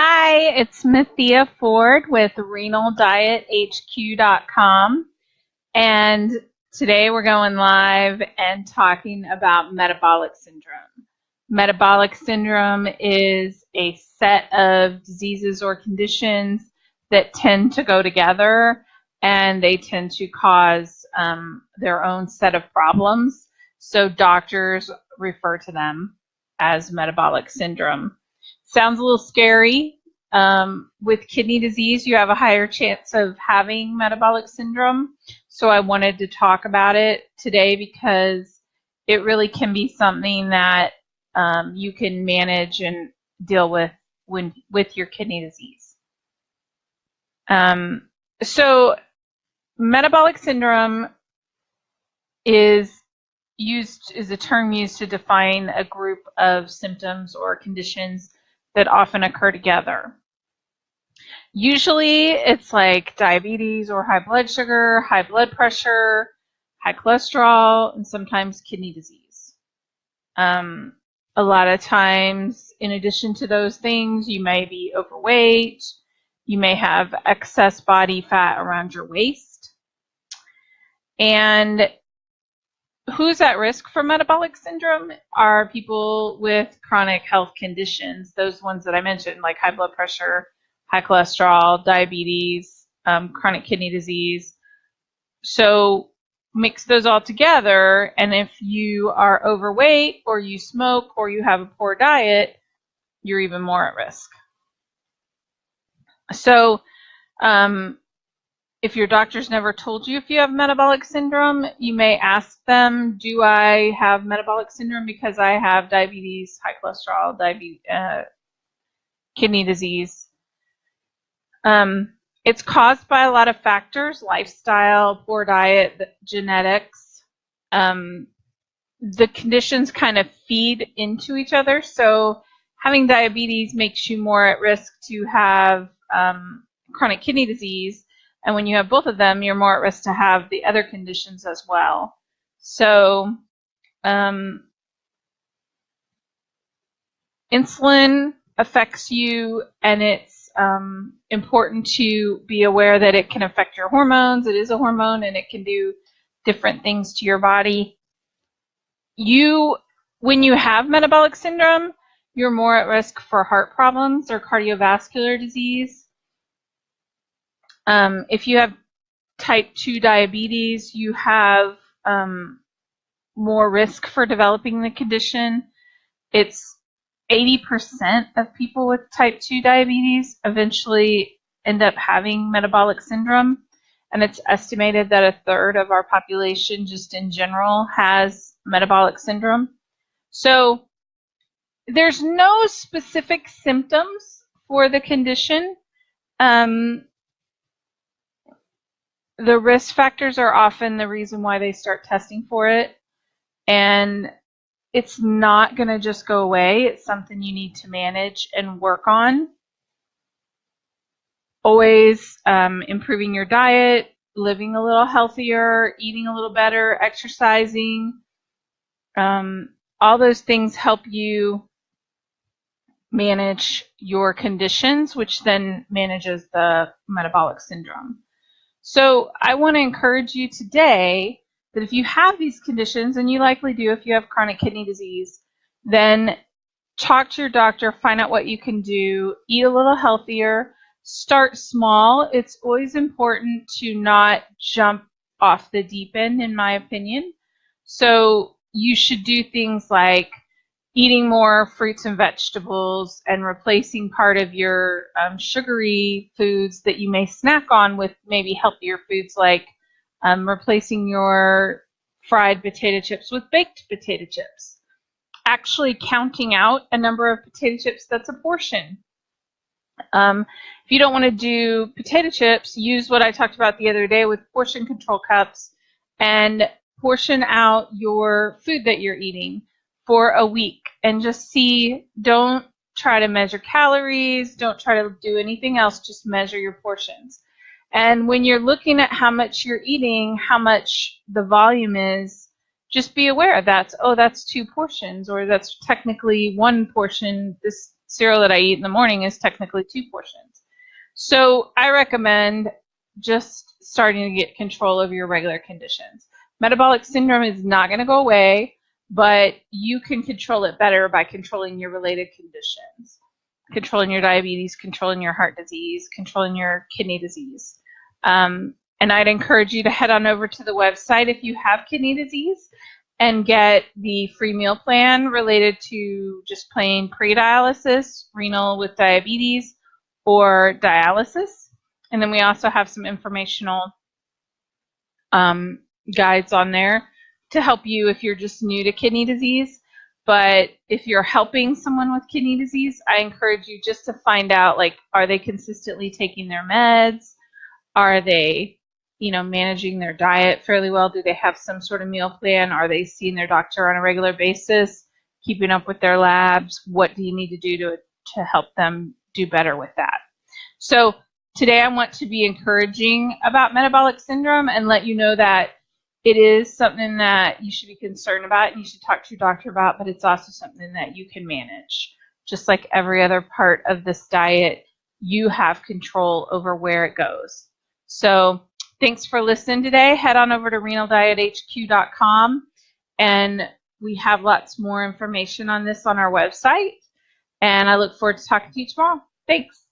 Hi, it's Smithia Ford with RenalDietHQ.com, and today we're going live and talking about metabolic syndrome. Metabolic syndrome is a set of diseases or conditions that tend to go together, and they tend to cause their own set of problems. So doctors refer to them as metabolic syndrome. Sounds a little scary. With kidney disease, you have a higher chance of having metabolic syndrome. So I wanted to talk about it today because it really can be something that you can manage and deal with with your kidney disease. So metabolic syndrome is a term used to define a group of symptoms or conditions that often occur together. Usually it's like diabetes or high blood sugar, high blood pressure, high cholesterol, and sometimes kidney disease. A lot of times, in addition to those things, you may be overweight, you may have excess body fat around your waist. And who's at risk for metabolic syndrome are people with chronic health conditions, those ones that I mentioned, like high blood pressure, high cholesterol, diabetes, chronic kidney disease. So mix those all together, and if you are overweight or you smoke or you have a poor diet, you're even more at risk. So if your doctor's never told you if you have metabolic syndrome, you may ask them, do I have metabolic syndrome because I have diabetes, high cholesterol, kidney disease? It's caused by a lot of factors: lifestyle, poor diet, genetics. The conditions kind of feed into each other. So having diabetes makes you more at risk to have chronic kidney disease. And when you have both of them, you're more at risk to have the other conditions as well. So insulin affects you, and it's important to be aware that it can affect your hormones. It is a hormone, and it can do different things to your body. When you have metabolic syndrome, you're more at risk for heart problems or cardiovascular disease. If you have type 2 diabetes, you have more risk for developing the condition. It's 80% of people with type 2 diabetes eventually end up having metabolic syndrome, and it's estimated that a third of our population just in general has metabolic syndrome. So there's no specific symptoms for the condition. The risk factors are often the reason why they start testing for it, and it's not going to just go away. It's something you need to manage and work on. Always improving your diet, living a little healthier, eating a little better, exercising. All those things help you manage your conditions, which then manages the metabolic syndrome. So I want to encourage you today that if you have these conditions, and you likely do if you have chronic kidney disease, then talk to your doctor, find out what you can do, eat a little healthier, start small. It's always important to not jump off the deep end, in my opinion. So you should do things like eating more fruits and vegetables and replacing part of your sugary foods that you may snack on with maybe healthier foods, like replacing your fried potato chips with baked potato chips. Actually counting out a number of potato chips, that's a portion. If you don't want to do potato chips, use what I talked about the other day with portion control cups and portion out your food that you're eating for a week and just see. Don't try to measure calories, don't try to do anything else, just measure your portions. And when you're looking at how much you're eating, how much the volume is, just be aware that's 2 portions, or that's technically 1 portion. This cereal that I eat in the morning is technically 2 portions. So I recommend just starting to get control of your regular conditions. Metabolic syndrome is not going to go away, but you can control it better by controlling your related conditions, controlling your diabetes, controlling your heart disease, controlling your kidney disease. And I'd encourage you to head on over to the website if you have kidney disease and get the free meal plan related to just plain pre-dialysis, renal with diabetes, or dialysis. And then we also have some informational guides on there to help you if you're just new to kidney disease. But if you're helping someone with kidney disease, I encourage you just to find out, like, are they consistently taking their meds? Are they, managing their diet fairly well? Do they have some sort of meal plan? Are they seeing their doctor on a regular basis, keeping up with their labs? What do you need to do to help them do better with that? So today I want to be encouraging about metabolic syndrome and let you know that it is something that you should be concerned about and you should talk to your doctor about, but it's also something that you can manage. Just like every other part of this diet, you have control over where it goes. So thanks for listening today. Head on over to renaldiethq.com, and we have lots more information on this on our website. And I look forward to talking to you tomorrow. Thanks.